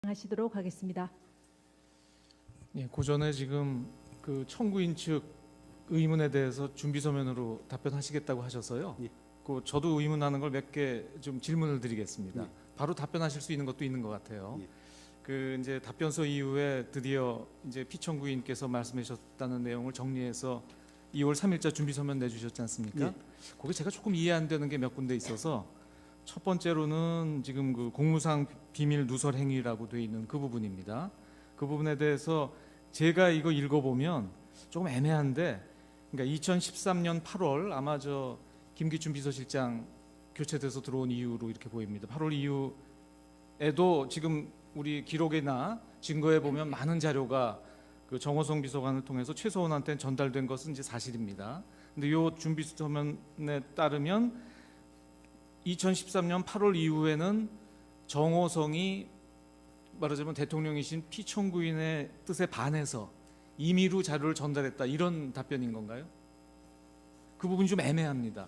하시도록 하겠습니다. 예, 그 전에 지금 그 청구인 측 의문에 대해서 준비 서면으로 답변하시겠다고 하셔서요. 예. 그 저도 의문하는 걸 몇 개 좀 질문을 드리겠습니다. 예. 바로 답변하실 수 있는 것도 있는 것 같아요. 예. 그 이제 답변서 이후에 드디어 이제 피청구인께서 말씀하셨다는 내용을 정리해서 2월 3일자 준비 서면 내주셨지 않습니까? 예. 거기 제가 조금 이해 안 되는 게 몇 군데 있어서 첫 번째로는 지금 그 공무상 비밀 누설 행위라고 돼 있는 그 부분입니다. 그 부분에 대해서 제가 이거 읽어보면 조금 애매한데, 그러니까 2013년 8월 아마 저 김기춘 비서실장 교체돼서 들어온 이후로 이렇게 보입니다. 8월 이후에도 지금 우리 기록이나 증거에 보면 많은 자료가 그 정호성 비서관을 통해서 최소원한테 전달된 것은 이제 사실입니다. 근데 이 준비 서면에 따르면 2013년 8월 이후에는 정호성이 말하자면 대통령이신 피청구인의 뜻에 반해서 임의로 자료를 전달했다, 이런 답변인 건가요? 그 부분이 좀 애매합니다.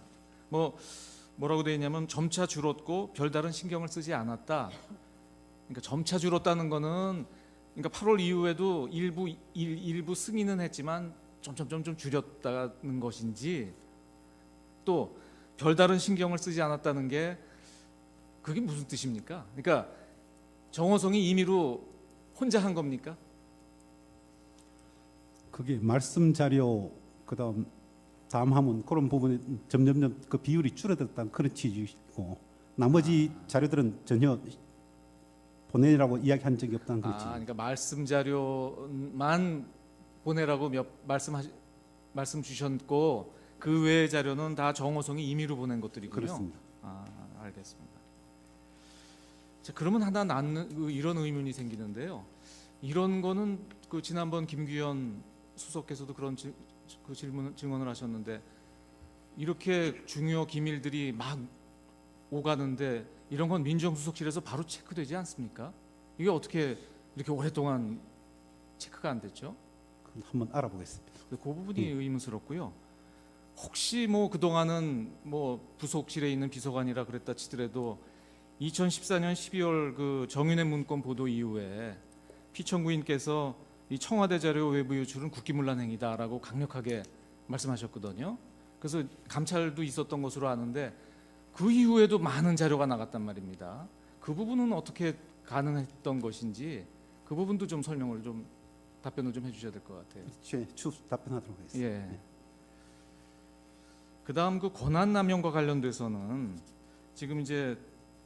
뭐라고 되어 있냐면 점차 줄었고 별다른 신경을 쓰지 않았다. 그러니까 점차 줄었다는 거는 그러니까 8월 이후에도 일부 승인은 했지만 점점 줄였다는 것인지, 또 별다른 신경을 쓰지 않았다는 게 그게 무슨 뜻입니까? 그러니까 정호성이 임의로 혼자 한 겁니까? 그게 말씀 자료 그다음 담화문 그런 부분에 점점점 그 비율이 줄어들었다는 그런 취지이고, 나머지 자료들은 전혀 보내라고 이야기한 적이 없다는 그런 취지. 그러니까 말씀 자료만 보내라고 말씀 주셨고 그 외의 자료는 다 정호성이 임의로 보낸 것들이군요. 그렇습니다. 알겠습니다. 자, 그러면 하나 이런 의문이 생기는데요. 이런 거는 그 지난번 김규현 수석께서도 그런 증언을 하셨는데, 이렇게 중요 기밀들이 막 오가는데 이런 건 민정수석실에서 바로 체크되지 않습니까? 이게 어떻게 이렇게 오랫동안 체크가 안 됐죠? 그건 한번 알아보겠습니다. 그 부분이 의문스럽고요. 혹시 그동안은 부속실에 있는 비서관이라 그랬다 치더라도 2014년 12월 그 정윤회 문건 보도 이후에 피청구인께서 이 청와대 자료 외부 유출은 국기문란 행위다라고 강력하게 말씀하셨거든요. 그래서 감찰도 있었던 것으로 아는데 그 이후에도 많은 자료가 나갔단 말입니다. 그 부분은 어떻게 가능했던 것인지 그 부분도 좀 답변을 좀 해주셔야 될 것 같아요. 추후 답변하도록 하겠습니다. 예. 그다음 그 권한 남용과 관련돼서는 지금 이제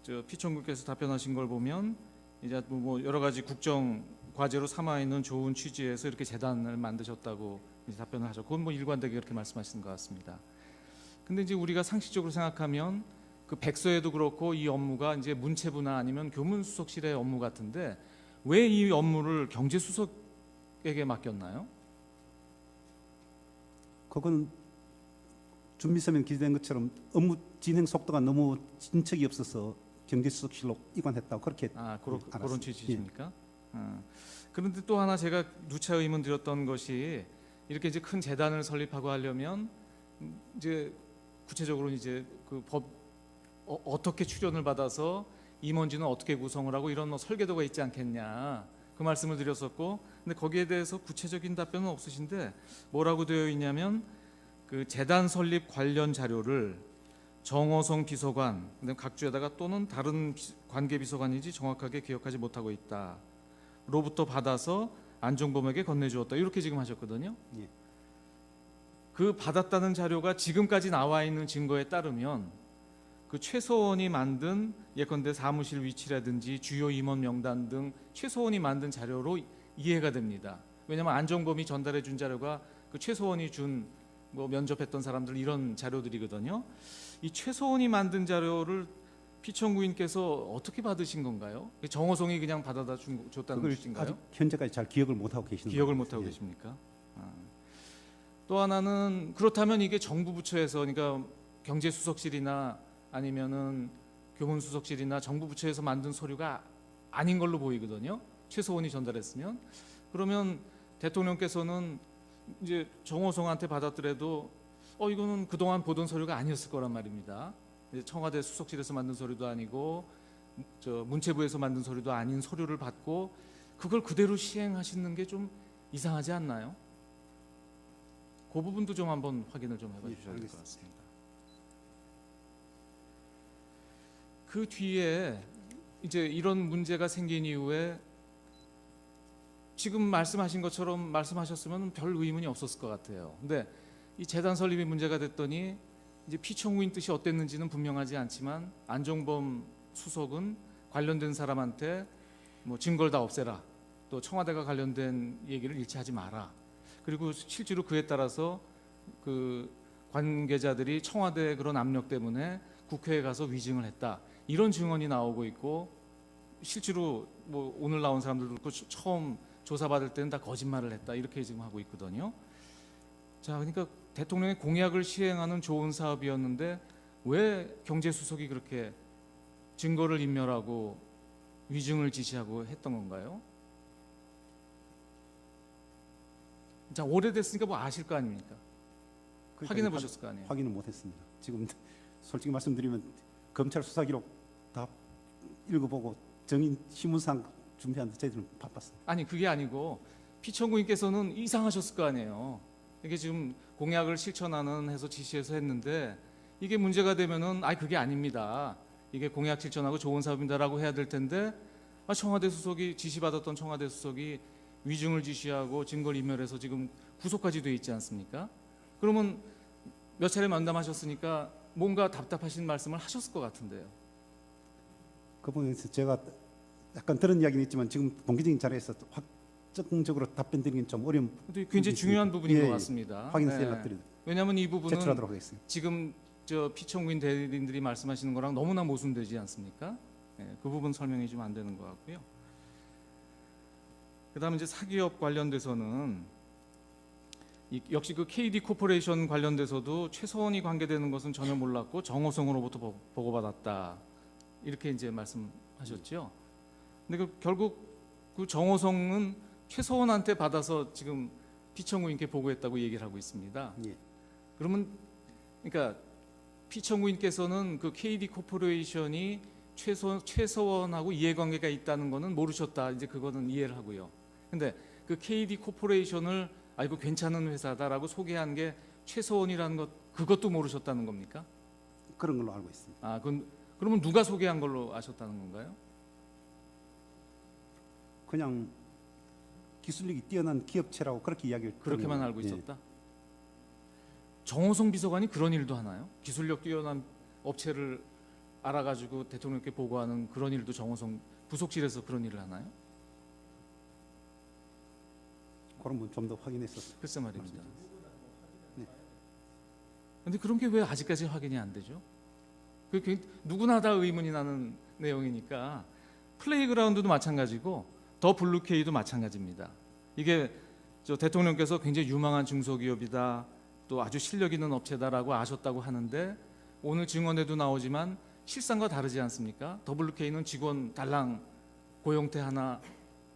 저 피청구께서 답변하신 걸 보면 이제 여러 가지 국정 과제로 삼아 있는 좋은 취지에서 이렇게 재단을 만드셨다고 이제 답변을 하셨고, 그건 일관되게 그렇게 말씀하시는 것 같습니다. 근데 이제 우리가 상식적으로 생각하면 그 백서에도 그렇고 이 업무가 이제 문체부나 아니면 교문수석실의 업무 같은데 왜 이 업무를 경제수석에게 맡겼나요? 그건 준비서면 기재된 것처럼 업무 진행 속도가 너무 진척이 없어서 경제수석실로 이관했다고 그렇게 그런 취지십니까? 그런데 또 하나 제가 누차 의문 드렸던 것이, 이렇게 이제 큰 재단을 설립하고 하려면 이제 구체적으로 이제 그 법 어떻게 출연을 받아서 임원진은 어떻게 구성을 하고 이런 설계도가 있지 않겠냐, 그 말씀을 드렸었고, 근데 거기에 대해서 구체적인 답변은 없으신데 뭐라고 되어 있냐면 그 재단 설립 관련 자료를 정호성 비서관, 각 주에다가 또는 다른 관계 비서관인지 정확하게 기억하지 못하고 있다. 로부터 받아서 안종범에게 건네주었다. 이렇게 지금 하셨거든요. 예. 그 받았다는 자료가 지금까지 나와 있는 증거에 따르면 그 최소원이 만든 예컨대 사무실 위치라든지 주요 임원 명단 등 최소원이 만든 자료로 이해가 됩니다. 왜냐하면 안종범이 전달해 준 자료가 그 최소원이 준 면접했던 사람들 이런 자료들이거든요. 이 최소원이 만든 자료를 피청구인께서 어떻게 받으신 건가요? 정호성이 그냥 받아다 줬다는 뜻인가요? 아직 현재까지 잘 기억을 못 하고 계시는 기억을 못 하고 계십니까? 또 하나는 그렇다면 이게 정부 부처에서, 그러니까 경제수석실이나 아니면은 교문수석실이나 정부 부처에서 만든 서류가 아닌 걸로 보이거든요. 최소원이 전달했으면. 그러면 대통령께서는 이제 정호성한테 받았더라도 이거는 그동안 보던 서류가 아니었을 거란 말입니다. 청와대 수석실에서 만든 서류도 아니고 문체부에서 만든 서류도 아닌 서류를 받고 그걸 그대로 시행하시는 게 좀 이상하지 않나요? 그 부분도 좀 한번 확인을 좀 해봐 주셔야 될 것 같습니다. 그 뒤에 이제 이런 문제가 생긴 이후에 지금 말씀하신 것처럼 말씀하셨으면 별 의문이 없었을 것 같아요. 근데 이 재단 설립이 문제가 됐더니 이제 피청구인 뜻이 어땠는지는 분명하지 않지만 안종범 수석은 관련된 사람한테 뭐 증거를 다 없애라, 또 청와대가 관련된 얘기를 일치하지 마라. 그리고 실제로 그에 따라서 그 관계자들이 청와대 그런 압력 때문에 국회에 가서 위증을 했다. 이런 증언이 나오고 있고 실제로 뭐 오늘 나온 사람들도 그렇고 처음 조사받을 때는 다 거짓말을 했다. 이렇게 지금 하고 있거든요. 자, 그러니까 대통령의 공약을 시행하는 좋은 사업이었는데 왜 경제수석이 그렇게 증거를 인멸하고 위증을 지시하고 했던 건가요? 자, 오래됐으니까 뭐 아실 거 아닙니까? 확인해 보셨을 거 아니에요? 확인을 못했습니다. 지금 솔직히 말씀드리면 검찰 수사 기록 다 읽어보고 정인 신문상 준비하는데 저희들은 바빴어요. 아니 그게 아니고 피청구인께서는 이상하셨을 거 아니에요. 이게 지금 공약을 실천하는 해서 지시해서 했는데 이게 문제가 되면은 그게 아닙니다. 이게 공약 실천하고 좋은 사업입니다라고 해야 될 텐데 청와대 수석이 지시받았던 청와대 수석이 위증을 지시하고 증거를 인멸해서 지금 구속까지 돼 있지 않습니까? 그러면 몇 차례 면담하셨으니까 뭔가 답답하신 말씀을 하셨을 것 같은데요. 그 부분에서 제가 약간 들은 이야기는 있지만 지금 공개적인 자리에서 확정적으로 답변 드리긴 좀 어려운 근데 굉장히 중요한 부분인 예, 것 같습니다. 확인해서 연락드리도록 왜냐하면 이 부분은 제출하도록 하겠습니다. 지금 피청구인 대리인들이 말씀하시는 거랑 너무나 모순되지 않습니까? 그 부분 설명이 좀 안 되는 것 같고요. 그다음에 이제 사기업 관련돼서는 역시 그 KD 코퍼레이션 관련돼서도 최서원이 관계되는 것은 전혀 몰랐고 정호성으로부터 보고받았다. 이렇게 이제 말씀하셨죠. 근데 결국 그 정호성은 최서원한테 받아서 지금 피청구인께 보고했다고 얘기를 하고 있습니다. 예. 그러면 그러니까 피청구인께서는 그 KD 코퍼레이션이 최서원하고 이해관계가 있다는 거는 모르셨다. 이제 그거는 이해를 하고요. 근데 그 KD 코퍼레이션을 이거 괜찮은 회사다라고 소개한 게 최서원이라는 것 그것도 모르셨다는 겁니까? 그런 걸로 알고 있습니다. 그러면 누가 소개한 걸로 아셨다는 건가요? 그냥 기술력이 뛰어난 기업체라고 그렇게 이야기를 그렇게만 하면, 알고 있었다. 정호성 비서관이 그런 일도 하나요? 기술력 뛰어난 업체를 알아가지고 대통령께 보고하는 그런 일도 정호성 부속실에서 그런 일을 하나요? 그런 분 좀 더 확인했었어요. 글쎄 말입니다. 네. 근데 그런 게 왜 아직까지 확인이 안 되죠? 그게 누구나 다 의문이 나는 내용이니까 플레이그라운드도 마찬가지고 더 블루케이도 마찬가지입니다. 이게 대통령께서 굉장히 유망한 중소기업이다, 또 아주 실력 있는 업체다라고 아셨다고 하는데 오늘 증언에도 나오지만 실상과 다르지 않습니까? 더블유케이는 직원 달랑 고용태 하나,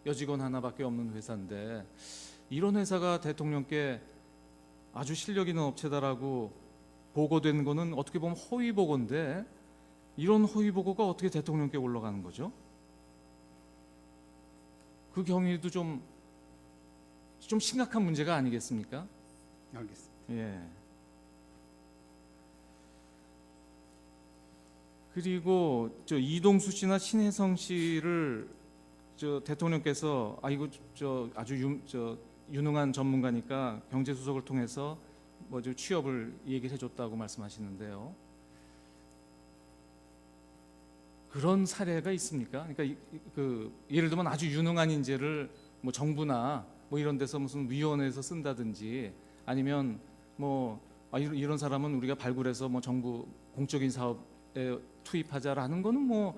여직원 하나밖에 없는 회사인데 이런 회사가 대통령께 아주 실력 있는 업체다라고 보고된 거는 어떻게 보면 허위 보고인데 이런 허위 보고가 어떻게 대통령께 올라가는 거죠? 그 경위도 좀 심각한 문제가 아니겠습니까? 알겠습니다. 예. 그리고 이동수 씨나 신혜성 씨를 대통령께서 이거 아주 유능한 전문가니까 경제수석을 통해서 취업을 얘기를 해줬다고 말씀하시는데요. 그런 사례가 있습니까? 그러니까 예를 들면 아주 유능한 인재를 정부나 이런 데서 무슨 위원회에서 쓴다든지 아니면 이런 사람은 우리가 발굴해서 정부 공적인 사업에 투입하자라는 거는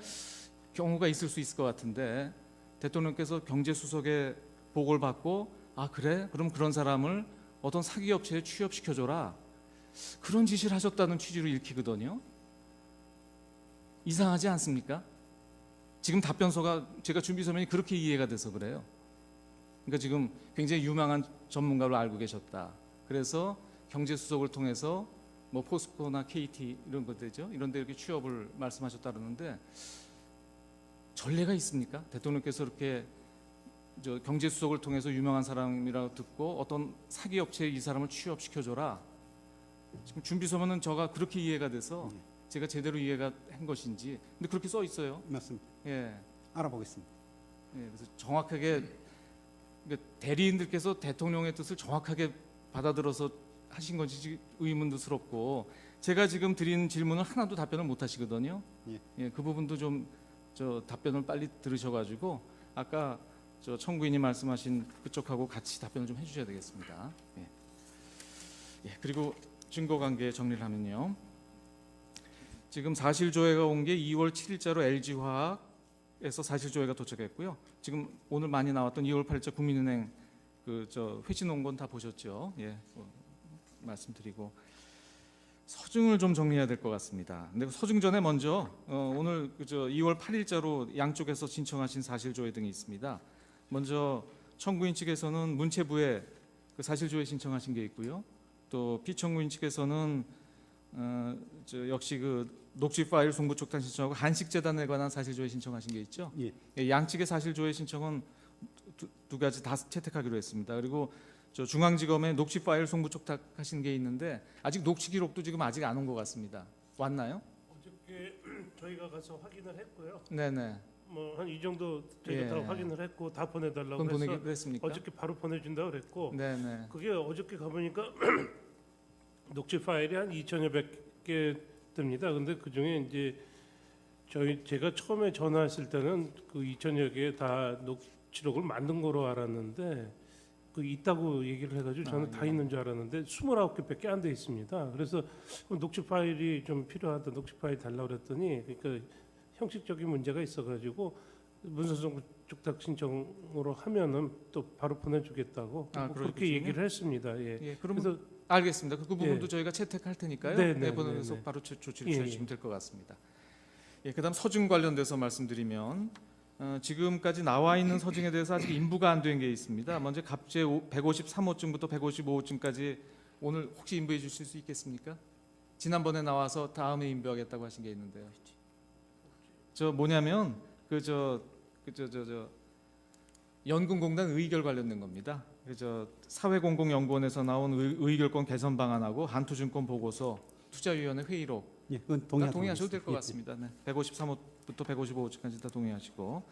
경우가 있을 수 있을 것 같은데 대통령께서 경제수석의 보고를 받고 그래? 그럼 그런 사람을 어떤 사기업체에 취업시켜줘라 그런 지시를 하셨다는 취지로 읽히거든요. 이상하지 않습니까? 지금 답변서가 제가 준비 서면이 그렇게 이해가 돼서 그래요. 그러니까 지금 굉장히 유망한 전문가로 알고 계셨다. 그래서 경제수석을 통해서 포스코나 KT 이런 것들이죠. 이런 데 이렇게 취업을 말씀하셨다 그러는데 전례가 있습니까? 대통령께서 이렇게 저 경제수석을 통해서 유명한 사람이라고 듣고 어떤 사기 업체에 이 사람을 취업시켜줘라. 지금 준비서면은 저가 그렇게 이해가 돼서 제가 제대로 이해가 한 것인지, 근데 그렇게 써 있어요. 맞습니다. 예, 알아보겠습니다. 예, 그래서 정확하게 그러니까 대리인들께서 대통령의 뜻을 정확하게 받아들어서 하신 건지 의문스럽고, 제가 지금 드린 질문을 하나도 답변을 못 하시거든요. 예. 예, 그 부분도 좀 저 답변을 빨리 들으셔가지고 아까 저 청구인이 말씀하신 그쪽하고 같이 답변을 좀 해주셔야 되겠습니다. 예. 예, 그리고 증거 관계 정리를 하면요. 지금 사실조회가 온 게 2월 7일자로 LG화학에서 사실조회가 도착했고요. 지금 오늘 많이 나왔던 2월 8일자 국민은행 그 저 회신 온 건 다 보셨죠? 예, 말씀드리고 서증을 좀 정리해야 될 것 같습니다. 근데 서증 전에 먼저 오늘 그저 2월 8일자로 양쪽에서 신청하신 사실조회 등이 있습니다. 먼저 청구인 측에서는 문체부에 그 사실조회 신청하신 게 있고요. 또 피청구인 측에서는 저 역시 그 녹취 파일 송부 촉탁 신청하고 한식재단에 관한 사실조회 신청하신 게 있죠. 예. 예, 양측의 사실조회 신청은 두 가지 다 채택하기로 했습니다. 그리고 저 중앙지검에 녹취 파일 송부 촉탁하신 게 있는데 아직 녹취 기록도 지금 아직 안 온 것 같습니다. 왔나요? 어저께 저희가 가서 확인을 했고요. 네네. 뭐 한 이 정도 저희가 예. 다 확인을 했고 다 보내달라고 그건 해서 보내기로 했습니까? 어저께 바로 보내준다고 그랬고 네네. 그게 어저께 가보니까 녹취 파일이 한 2,000여 개 뜹니다. 근데 그 중에 이제 제가 처음에 전화했을 때는 그 2,000여 개 다 녹취록을 만든 거로 알았는데 그 있다고 얘기를 해가지고 저는 다 있는 줄 알았는데 29개밖에 안 돼 있습니다. 그래서 녹취 파일이 좀 필요하다, 녹취 파일 달라고 그랬더니 그러니까 형식적인 문제가 있어가지고 문서송 촉탁 신청으로 하면은 또 바로 보내주겠다고 뭐 그렇게 그렇군요. 얘기를 했습니다. 예. 예, 그럼 그래서 알겠습니다. 그 부분도 예. 저희가 채택할 테니까요. 네, 네, 네, 보내서 네, 네. 바로 조치를 예, 취하시면 될 것 같습니다. 예, 그다음 서증 관련돼서 말씀드리면 지금까지 나와 있는 서증에 대해서 아직 인부가 안 된 게 있습니다. 먼저 갑제 153호증부터 155호증까지 오늘 혹시 인부해 주실 수 있겠습니까? 지난번에 나와서 다음에 인부하겠다고 하신 게 있는데요. 저 뭐냐면 연금공단 의결 관련된 겁니다. 그저 사회공공연구원에서 나온 의결권 개선 방안하고 한투증권 보고서 투자위원회 회의록 예, 그건 다 동의하셔도 될 것 같습니다. 네. 153호부터 155호까지 다 동의하시고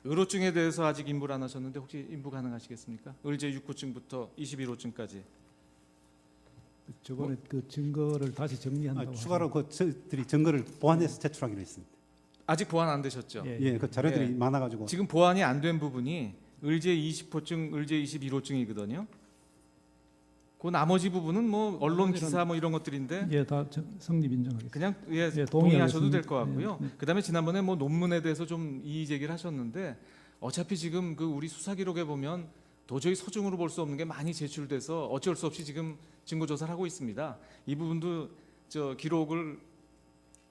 의료증에 대해서 아직 인부를 안 하셨는데 혹시 인부 가능하시겠습니까? 의제 6호증부터 21호증까지. 저번에 그 증거를 다시 정리한다고 추가로 그 저희들이 증거를 보완해서 제출하기로 했습니다. 아직 보완 안 되셨죠? 예. 예, 그 자료들이 예. 많아가지고 지금 보완이 안 된 부분이 의제 20호증, 의제 21호증이거든요. 그 나머지 부분은 뭐 언론 기사 뭐 이런 것들인데 예, 다 성립 인정하겠습니다. 그냥 예, 동의하셔도 될 동의하겠습니다. 것 같고요. 예, 예. 그다음에 지난번에 뭐 논문에 대해서 좀 이의 제기를 하셨는데 어차피 지금 그 우리 수사 기록에 보면 도저히 서증으로 볼 수 없는 게 많이 제출돼서 어쩔 수 없이 지금 증거 조사를 하고 있습니다. 이 부분도 저 기록을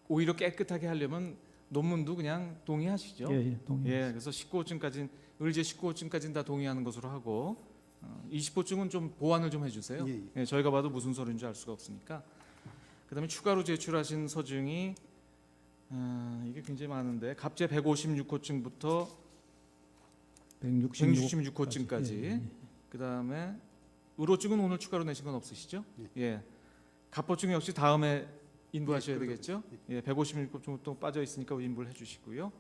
오히려 깨끗하게 하려면 논문도 그냥 동의하시죠. 예, 예, 동의. 예, 그래서 19호증까지 의제 19호증까지는 다 동의하는 것으로 하고 20호증은 좀 보완을 좀 해주세요. 예, 예. 예, 저희가 봐도 무슨 서류인지 알 수가 없으니까. 그다음에 추가로 제출하신 서증이 이게 굉장히 많은데 갑제 156호증부터 166호증까지. 예, 예. 그다음에 의료증은 오늘 추가로 내신 건 없으시죠? 예. 갑보증 역시 다음에 인부하셔야 되겠죠? 예, 156호증 빠져 있으니까 인부를 해주시고요.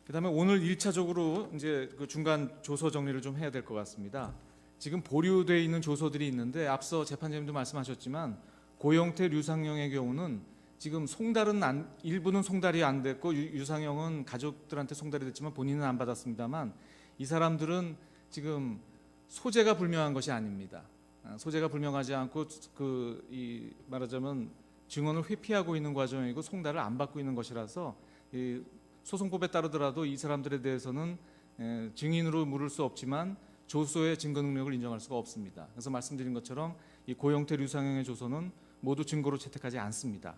그다음에 오늘 1차적으로 이제 그 중간 조서 정리를 좀 해야 될 것 같습니다. 지금 보류되어 있는 조서들이 있는데 앞서 재판장님도 말씀하셨지만 고영태, 류상영의 경우는 지금 일부는 송달이 안 됐고 유상영은 가족들한테 송달이 됐지만 본인은 안 받았습니다만 이 사람들은 지금 소재가 불명한 것이 아닙니다. 소재가 불명하지 않고 이 말하자면 증언을 회피하고 있는 과정이고 송달을 안 받고 있는 것이라서 이 소송법에 따르더라도 이 사람들에 대해서는 증인으로 물을 수 없지만 조서의 증거 능력을 인정할 수가 없습니다. 그래서 말씀드린 것처럼 이 고영태, 류상영의 조서는 모두 증거로 채택하지 않습니다.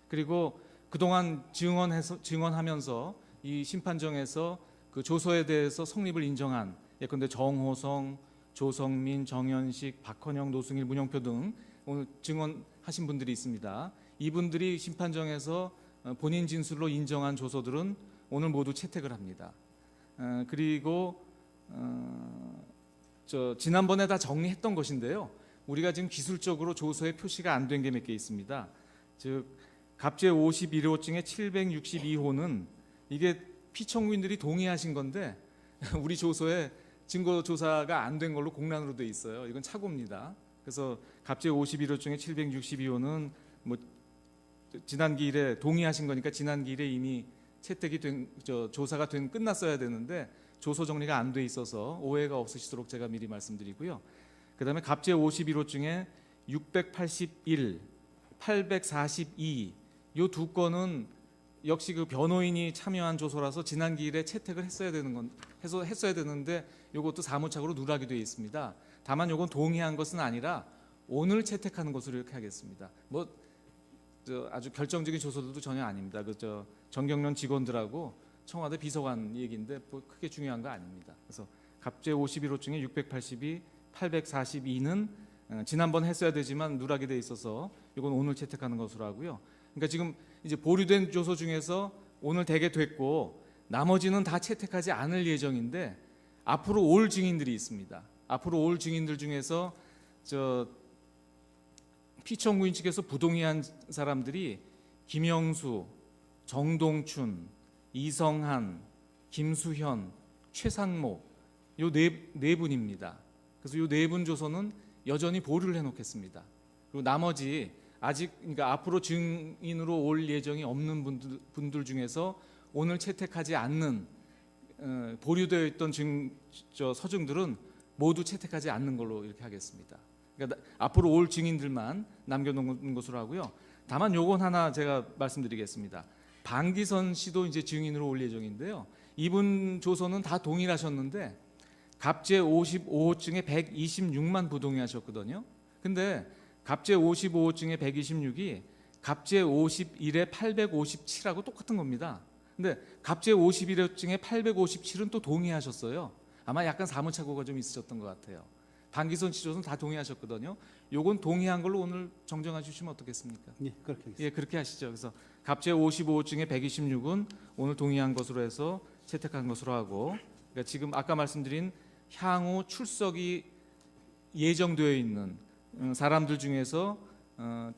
그리고 그동안 증언하면서 이 심판정에서 그 조서에 대해서 성립을 인정한 예컨대 정호성, 조성민, 정현식, 박헌영, 노승일, 문영표 등 오늘 증언하신 분들이 있습니다. 이분들이 심판정에서 본인 진술로 인정한 조서들은 오늘 모두 채택을 합니다. 그리고 지난번에 다 정리했던 것인데요. 우리가 지금 기술적으로 조서에 표시가 안 된 게 몇 개 있습니다. 즉 갑제 51호증의 762호는 이게 피청구인들이 동의하신 건데 우리 조서에 증거 조사가 안 된 걸로 공란으로 돼 있어요. 이건 착오입니다. 그래서 갑제 51호증의 762호는 뭐 지난 기일에 동의하신 거니까 지난 기일에 이미 채택이 된 조사가 된 끝났어야 되는데 조서 정리가 안 돼 있어서 오해가 없으시도록 제가 미리 말씀드리고요. 그다음에 갑제 51호증에 681, 842 이 두 건은 역시 그 변호인이 참여한 조서라서 지난 기일에 채택을 했어야 되는데 이것도 사무착오로 누락이 되어 있습니다. 다만 이건 동의한 것은 아니라 오늘 채택하는 것으로 이렇게 하겠습니다. 아주 결정적인 조서들도 전혀 아닙니다. 정경련 직원들하고 청와대 비서관 얘기인데 크게 중요한 거 아닙니다. 그래서 갑제 51호증에 682, 842는 지난번 했어야 되지만 누락이 돼 있어서 이건 오늘 채택하는 것으로 하고요. 그러니까 지금 이제 보류된 조서 중에서 오늘 되게 됐고 나머지는 다 채택하지 않을 예정인데 앞으로 올 증인들이 있습니다. 앞으로 올 증인들 중에서 피청구인 측에서 부동의한 사람들이 김영수, 정동춘, 이성한, 김수현, 최상목 요 네 분입니다. 그래서 요 네 분 조서는 여전히 보류를 해놓겠습니다. 그리고 나머지 아직 그러니까 앞으로 증인으로 올 예정이 없는 분들 중에서 오늘 채택하지 않는 보류되어 있던 서증들은 모두 채택하지 않는 걸로 이렇게 하겠습니다. 그러니까 앞으로 올 증인들만 남겨놓은 것으로 하고요. 다만 요건 하나 제가 말씀드리겠습니다. 방기선 씨도 이제 증인으로 올 예정인데요. 이분 조서는 다 동일하셨는데 갑제 55호증에 126만 부동의하셨거든요. 근데 갑제 55호증에 126이 갑제 51에 857하고 똑같은 겁니다. 근데 갑제 51호증에 857은 또 동의하셨어요. 아마 약간 사무착오가 좀 있으셨던 것 같아요. 방기선 씨 조서는 다 동의하셨거든요. 요건 동의한 걸로 오늘 정정해 주시면 어떻겠습니까? 예, 그렇게 하겠습니다. 예, 그렇게 하시죠. 그래서 갑제 55호증에 126은 오늘 동의한 것으로 해서 채택한 것으로 하고, 그러니까 지금 아까 말씀드린 향후 출석이 예정되어 있는 사람들 중에서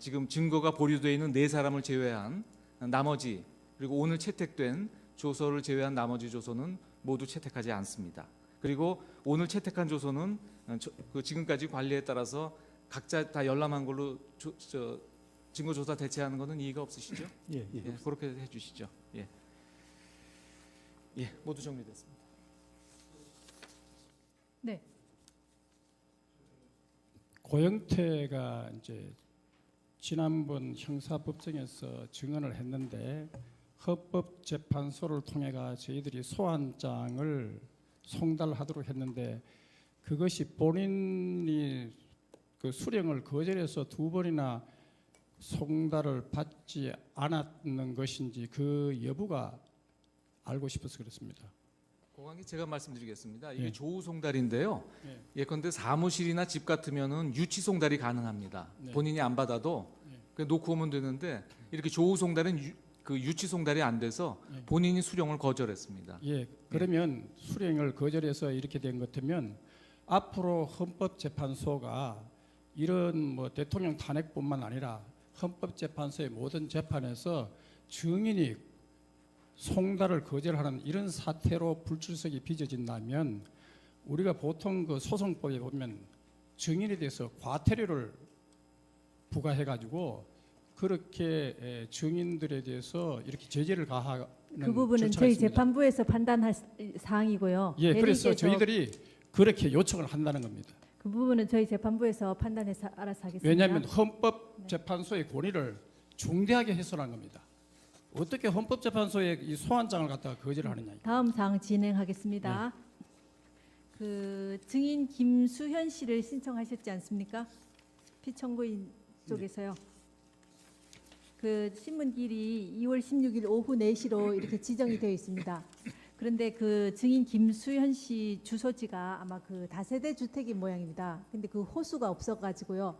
지금 증거가 보류되어 있는 4사람을 제외한 나머지, 그리고 오늘 채택된 조서를 제외한 나머지 조서는 모두 채택하지 않습니다. 그리고 오늘 채택한 조서는 지금까지 관리에 따라서 각자 다 열람한 걸로 증거조사 대체하는 것은 이의가 없으시죠? 예. 예, 그렇게 해주시죠. 예, 모두 정리됐습니다. 네. 고영태가 이제 지난번 형사법정에서 증언을 했는데 헌법재판소를 통해가 저희들이 소환장을 송달하도록 했는데 그것이 본인이 그 수령을 거절해서 2번이나 송달을 받지 않았는 것인지 그 여부가 알고 싶어서 그렇습니다. 고강이 제가 말씀드리겠습니다. 이게 예. 조우 송달인데요. 예. 예컨대 사무실이나 집 같으면은 유치 송달이 가능합니다. 네. 본인이 안 받아도 예. 그냥 놓고 오면 되는데 이렇게 조우 송달은 그 유치 송달이 안 돼서 예. 본인이 수령을 거절했습니다. 예, 그러면 수령을 거절해서 이렇게 된 것 같으면 앞으로 헌법재판소가 이런 뭐 대통령 탄핵뿐만 아니라 헌법재판소의 모든 재판에서 증인이 송달을 거절하는 이런 사태로 불출석이 빚어진다면 우리가 보통 그 소송법에 보면 증인에 대해서 과태료를 부과해가지고 그렇게 증인들에 대해서 이렇게 제재를 가하는 그 부분은 절차가 저희 있습니다. 재판부에서 판단할 사항이고요. 예, 그래서 대리께서 저희들이 그렇게 요청을 한다는 겁니다. 그 부분은 저희 재판부에서 판단해서 알아서 하겠습니다. 왜냐하면 헌법재판소의 권위를 중대하게 훼손한 겁니다. 어떻게 헌법재판소의 이 소환장을 갖다가 거절하느냐. 다음 사항 진행하겠습니다. 그 증인 김수현 씨를 신청하셨지 않습니까? 피청구인 쪽에서요. 그 신문길이 2월 16일 오후 4시로 이렇게 지정이 되어 있습니다. 그런데 그 증인 김수현 씨 주소지가 아마 그 다세대 주택인 모양입니다. 근데 그 호수가 없어가지고요.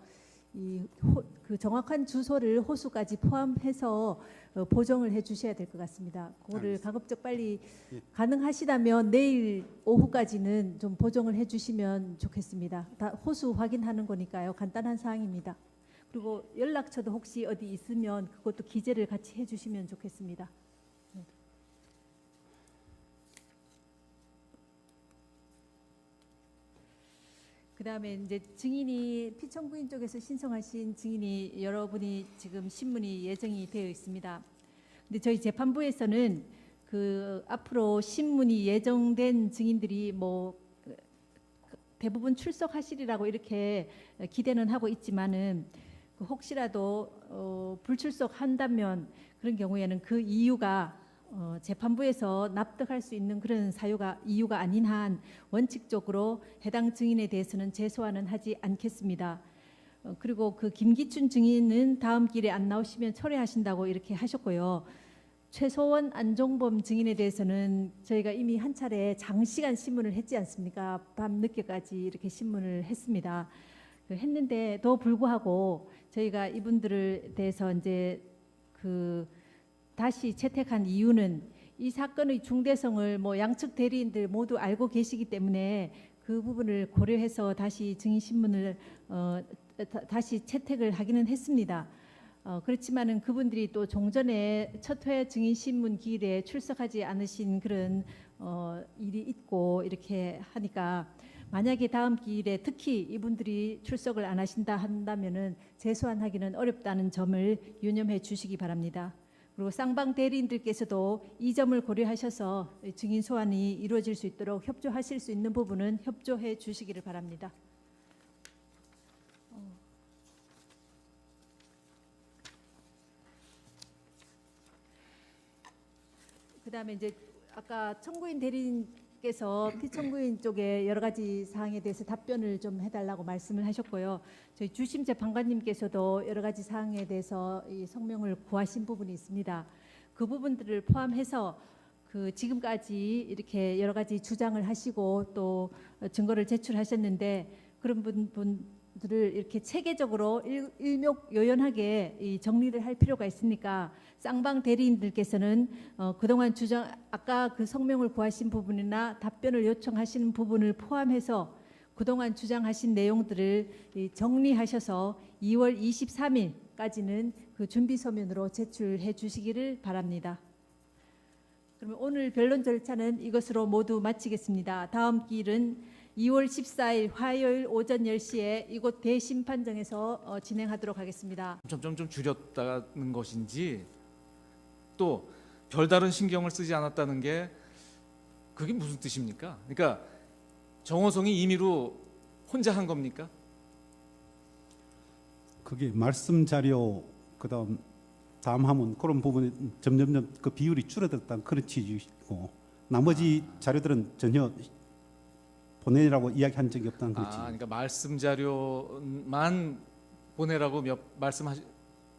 그 정확한 주소를 호수까지 포함해서 보정을 해주셔야 될 것 같습니다. 그거를 알겠습니다. 가급적 빨리 예. 가능하시다면 내일 오후까지는 좀 보정을 해주시면 좋겠습니다. 다 호수 확인하는 거니까요. 간단한 사항입니다. 그리고 연락처도 혹시 어디 있으면 그것도 기재를 같이 해주시면 좋겠습니다. 그다음에 이제 증인이 피청구인 쪽에서 신청하신 증인이 여러분이 지금 신문이 예정이 되어 있습니다. 근데 저희 재판부에서는 그 앞으로 신문이 예정된 증인들이 뭐 대부분 출석하시리라고 이렇게 기대는 하고 있지만은 그 혹시라도 불출석한다면 그런 경우에는 그 이유가 재판부에서 납득할 수 있는 그런 이유가 아닌 한 원칙적으로 해당 증인에 대해서는 재소환은 하지 않겠습니다. 그리고 그 김기춘 증인은 다음 길에 안 나오시면 철회하신다고 이렇게 하셨고요. 최소원 안종범 증인에 대해서는 저희가 이미 한 차례 장시간 신문을 했지 않습니까? 밤 늦게까지 이렇게 신문을 했습니다. 했는데도 불구하고 저희가 이분들에 대해서 이제 다시 채택한 이유는 이 사건의 중대성을 뭐 양측 대리인들 모두 알고 계시기 때문에 그 부분을 고려해서 다시 증인 신문을 다시 채택을 하기는 했습니다. 그렇지만은 그분들이 또 종전에 첫 회 증인 신문 기일에 출석하지 않으신 그런 일이 있고 이렇게 하니까 만약에 다음 기일에 특히 이분들이 출석을 안 하신다 한다면은 재소환하기는 어렵다는 점을 유념해 주시기 바랍니다. 그리고 쌍방 대리인들께서도 이 점을 고려하셔서 증인 소환이 이루어질 수 있도록 협조하실 수 있는 부분은 협조해 주시기를 바랍니다. 그다음에 이제 아까 청구인 대리인께서 피청구인 쪽에 여러 가지 사항에 대해서 답변을 좀 해달라고 말씀을 하셨고요. 저희 주심 재판관님께서도 여러 가지 사항에 대해서 이 성명을 구하신 부분이 있습니다. 그 부분들을 포함해서 그 지금까지 이렇게 여러 가지 주장을 하시고 또 증거를 제출하셨는데 그런 분들을 이렇게 체계적으로 일목요연하게 이 정리를 할 필요가 있으니까 쌍방 대리인들께서는 그동안 아까 그 성명을 구하신 부분이나 답변을 요청하시는 부분을 포함해서 그동안 주장하신 내용들을 정리하셔서 2월 23일까지는 그 준비 서면으로 제출해 주시기를 바랍니다. 그러면 오늘 변론 절차는 이것으로 모두 마치겠습니다. 다음 기일은 2월 14일 화요일 오전 10시에 이곳 대심판정에서 진행하도록 하겠습니다. 점점 좀 줄였다는 것인지 또 별다른 신경을 쓰지 않았다는 게 그게 무슨 뜻입니까? 그러니까 정호성이 임의로 혼자 한 겁니까? 그게 말씀 자료 그다음 다음 하면 그런 부분에 점점점 그 비율이 줄어들었다는 그런 취지이고 나머지 자료들은 전혀 보내라고 이야기한 적이 없다는 거지. 그러니까 말씀 자료만 보내라고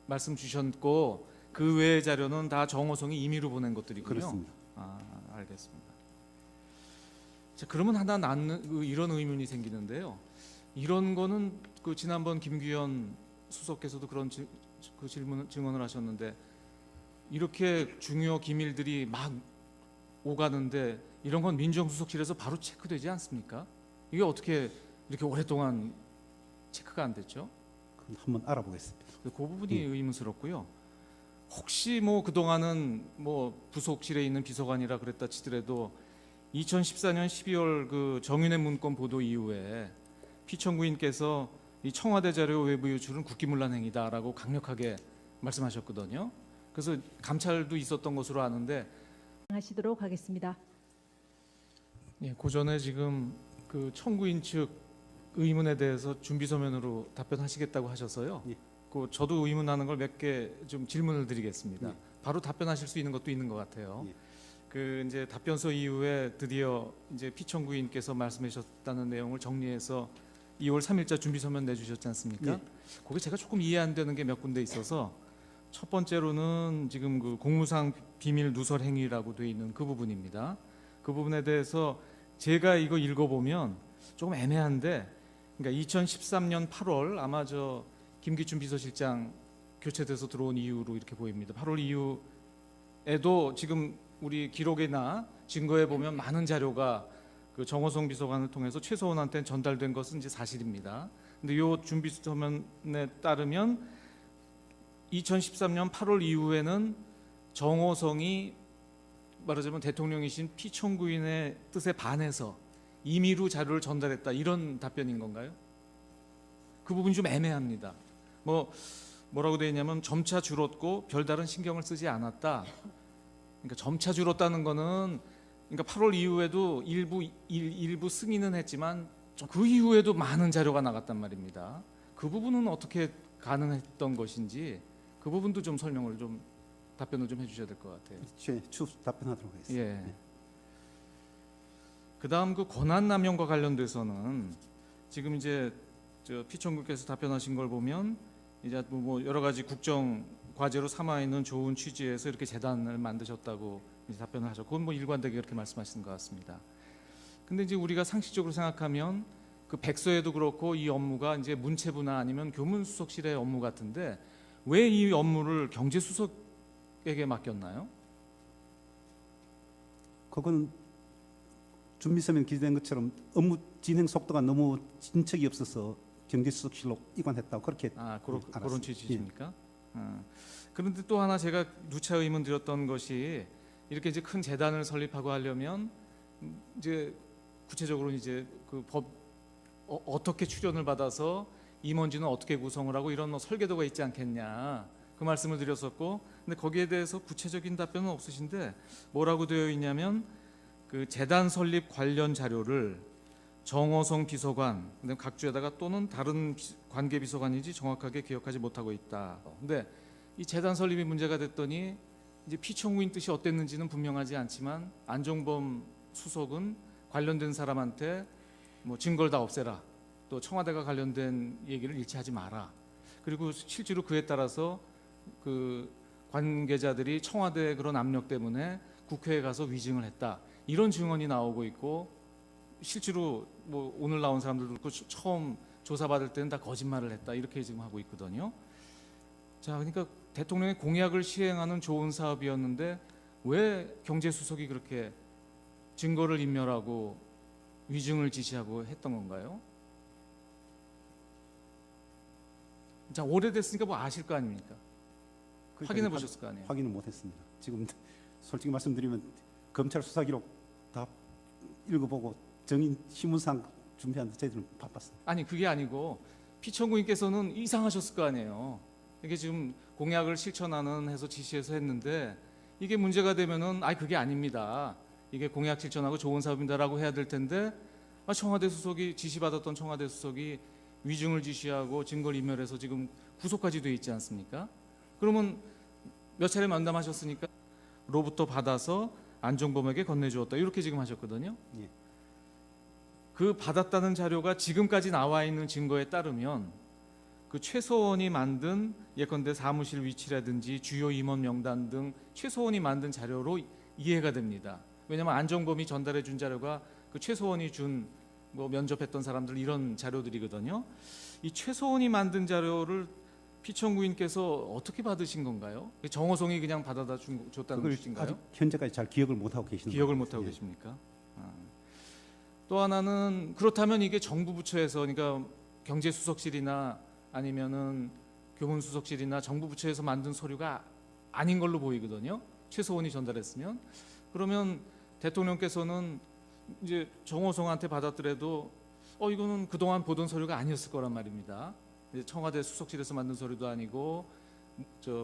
말씀 주셨고 그 외의 자료는 다 정호성이 임의로 보낸 것들이군요. 그렇습니다. 알겠습니다. 자, 그러면 하나 이런 의문이 생기는데요. 이런 거는 그 지난번 김규현 수석께서도 그런 증언을 하셨는데 이렇게 중요 기밀들이 막 오가는데 이런 건 민정수석실에서 바로 체크되지 않습니까? 이게 어떻게 이렇게 오랫동안 체크가 안 됐죠? 한번 알아보겠습니다. 그 부분이 의문스럽고요. 혹시 뭐 그동안은 뭐 부속실에 있는 비서관이라 그랬다 치더라도 2014년 12월 그 정윤회 문건 보도 이후에 피청구인께서 이 청와대 자료 외부 유출은 국기문란 행위다라고 강력하게 말씀하셨거든요. 그래서 감찰도 있었던 것으로 아는데 하시도록 하겠습니다. 그 전에 지금 그 청구인 측 의문에 대해서 준비 서면으로 답변하시겠다고 하셔서요. 예. 그 저도 의문하는 걸 몇 개 좀 질문을 드리겠습니다. 예. 바로 답변하실 수 있는 것도 있는 것 같아요. 예. 그 이제 답변서 이후에 드디어 이제 피청구인께서 말씀하셨다는 내용을 정리해서 2월 3일자 준비 서면 내주셨지 않습니까? 예. 거기 제가 조금 이해 안 되는 게 몇 군데 있어서 첫 번째로는 지금 그 공무상 비밀 누설 행위라고 돼 있는 그 부분입니다. 그 부분에 대해서 제가 이거 읽어보면 조금 애매한데, 그러니까 2013년 8월 아마 저 김기춘 비서실장 교체돼서 들어온 이유로 이렇게 보입니다. 8월 이후에도 지금 우리 기록이나 증거에 보면 많은 자료가 그 정호성 비서관을 통해서 최소원한테 전달된 것은 이제 사실입니다. 근데 요 준비 서면에 따르면 2013년 8월 이후에는 정호성이 말하자면 대통령이신 피청구인의 뜻에 반해서 임의로 자료를 전달했다, 이런 답변인 건가요? 그 부분이 좀 애매합니다. 뭐라고 되어 있냐면 점차 줄었고 별다른 신경을 쓰지 않았다. 그러니까 점차 줄었다는 거는, 그러니까 8월 이후에도 일부 승인은 했지만 그 이후에도 많은 자료가 나갔단 말입니다. 그 부분은 어떻게 가능했던 것인지 그 부분도 좀 설명을 좀, 답변을 좀 해주셔야 될 것 같아요. 추후 답변하도록 하겠습니다. 예. 그다음 그 권한 남용과 관련돼서는 지금 이제 저 피청구께서 답변하신 걸 보면 이제 뭐 여러 가지 국정 과제로 삼아 있는 좋은 취지에서 이렇게 재단을 만드셨다고 이제 답변을 하셨고, 그건 뭐 일관되게 그렇게 말씀하시는 것 같습니다. 근데 이제 우리가 상식적으로 생각하면 그 백서에도 그렇고 이 업무가 이제 문체부나 아니면 교문수석실의 업무 같은데 왜 이 업무를 경제수석에게 맡겼나요? 그건 준비서면 기재된 것처럼 업무 진행 속도가 너무 진척이 없어서 경제수석실로 이관했다고 그렇게 그런 알았습니다. 취지십니까? 그런데 또 하나 제가 누차 의문 드렸던 것이, 이렇게 이제 큰 재단을 설립하고 하려면 이제 구체적으로 이제 그 법 어떻게 출연을 받아서 임원진은 어떻게 구성을 하고 이런 뭐 설계도가 있지 않겠냐, 그 말씀을 드렸었고, 근데 거기에 대해서 구체적인 답변은 없으신데 뭐라고 되어 있냐면 그 재단 설립 관련 자료를 정호성 비서관, 그다음 각주에다가 또는 다른 관계 비서관인지 정확하게 기억하지 못하고 있다. 근데 이 재단 설립이 문제가 됐더니 이제 피청구인 뜻이 어땠는지는 분명하지 않지만 안종범 수석은 관련된 사람한테 뭐 증거를 다 없애라, 또 청와대가 관련된 얘기를 일치하지 마라, 그리고 실제로 그에 따라서 그 관계자들이 청와대 그런 압력 때문에 국회에 가서 위증을 했다, 이런 증언이 나오고 있고, 실제로 뭐 오늘 나온 사람들도 그렇고 처음 조사받을 때는 다 거짓말을 했다, 이렇게 지금 하고 있거든요. 자, 그러니까 대통령의 공약을 시행하는 좋은 사업이었는데 왜 경제수석이 그렇게 증거를 인멸하고 위증을 지시하고 했던 건가요? 자, 오래됐으니까 뭐 아실 거 아닙니까? 확인해 보셨을 거 아니에요? 확인을 못했습니다. 지금 솔직히 말씀드리면 검찰 수사기록 다 읽어보고 정인 신문상 준비하는데 저희들은 바빴습니다. 아니, 그게 아니고 피청구인께서는 이상하셨을 거 아니에요. 이게 지금 공약을 실천하는 해서 지시해서 했는데 이게 문제가 되면은 그게 아닙니다, 이게 공약 실천하고 좋은 사업입니다라고 해야 될 텐데, 청와대 수석이 지시받았던 청와대 수석이 위증을 지시하고 증거를 인멸해서 지금 구속까지 돼 있지 않습니까? 그러면 몇 차례 면담하셨으니까 로부터 받아서 안종범에게 건네주었다, 이렇게 지금 하셨거든요. 예. 그 받았다는 자료가 지금까지 나와 있는 증거에 따르면 그 최소원이 만든 예컨대 사무실 위치라든지 주요 임원 명단 등 최소원이 만든 자료로 이해가 됩니다. 왜냐하면 안종범이 전달해 준 자료가 그 최소원이 준 뭐 면접했던 사람들 이런 자료들이거든요. 이 최소원이 만든 자료를 피청구인께서 어떻게 받으신 건가요? 정호성이 그냥 받아다 줬다는 그걸 뜻인가요? 아직 현재까지 잘 기억을 못하고 계시는 기억을 것 못 하고 같아요. 계십니까? 또 하나는, 그렇다면 이게 정부 부처에서, 그러니까 경제수석실이나 아니면은 교문수석실이나 정부 부처에서 만든 서류가 아닌 걸로 보이거든요. 최소원이 전달했으면. 그러면 대통령께서는 이제 정호성한테 받았더라도 이거는 그동안 보던 서류가 아니었을 거란 말입니다. 이제 청와대 수석실에서 만든 서류도 아니고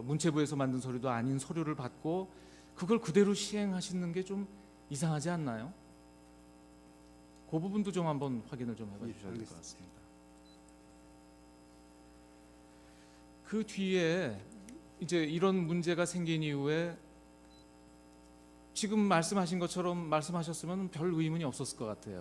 문체부에서 만든 서류도 아닌 서류를 받고 그걸 그대로 시행하시는 게 좀 이상하지 않나요? 그 부분도 좀 한번 확인을 좀 해봐 주셔야 될 것 같습니다. 그 뒤에 이제 이런 문제가 생긴 이후에 지금 말씀하신 것처럼 말씀하셨으면 별 의문이 없었을 것 같아요.